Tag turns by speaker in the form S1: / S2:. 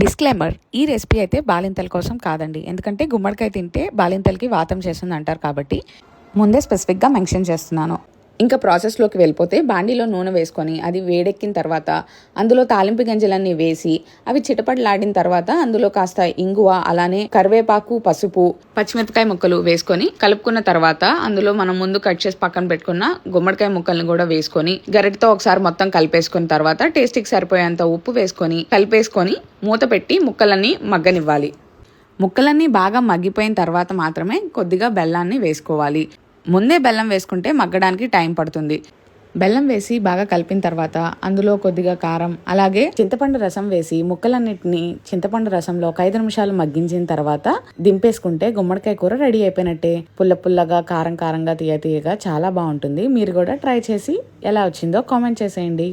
S1: Disclaimer, ఈ recipe అయితే బాలింతల కోసం కాదండి. ఎందుకంటే గుమ్మడికాయ తింటే బాలింతలకి వాతం చేస్తుంది అంటారు కాబట్టి ముందే స్పెసిఫిక్గా మెన్షన్ చేస్తున్నాను. ఇంకా ప్రాసెస్లోకి వెళ్ళిపోతే బాండీలో నూనె వేసుకొని అది వేడెక్కిన తర్వాత అందులో తాలింపు గింజలన్నీ వేసి అవి చిటపటలాడిన తర్వాత అందులో కాస్త ఇంగువ, అలానే కరివేపాకు, పసుపు, పచ్చిమిరపకాయ ముక్కలు వేసుకొని కలుపుకున్న తర్వాత అందులో మనం ముందు కట్ చేసి పక్కన పెట్టుకున్న గుమ్మడికాయ ముక్కల్ని కూడా వేసుకొని గరిటతో ఒకసారి మొత్తం కలిపేసుకున్న తర్వాత టేస్ట్కి సరిపోయేంత ఉప్పు వేసుకొని కలిపేసుకొని మూత పెట్టి ముక్కలన్నీ మగ్గనివ్వాలి. ముక్కలన్నీ బాగా మగ్గిపోయిన తర్వాత మాత్రమే కొద్దిగా బెల్లాన్ని వేసుకోవాలి. ముందే బెల్లం వేసుకుంటే మగ్గడానికి టైం పడుతుంది. బెల్లం వేసి బాగా కలిపిన తర్వాత అందులో కొద్దిగా కారం, అలాగే చింతపండు రసం వేసి ముక్కలన్నిటిని చింతపండు రసంలో ఒక 5 నిమిషాలు మగ్గించిన తర్వాత దింపేసుకుంటే గుమ్మడికాయ కూర రెడీ అయిపోయినట్టే. పుల్ల పుల్లగా, కారం కారంగా, తీయ తీయగా చాలా బాగుంటుంది. మీరు కూడా ట్రై చేసి ఎలా వచ్చిందో కామెంట్ చేసేయండి.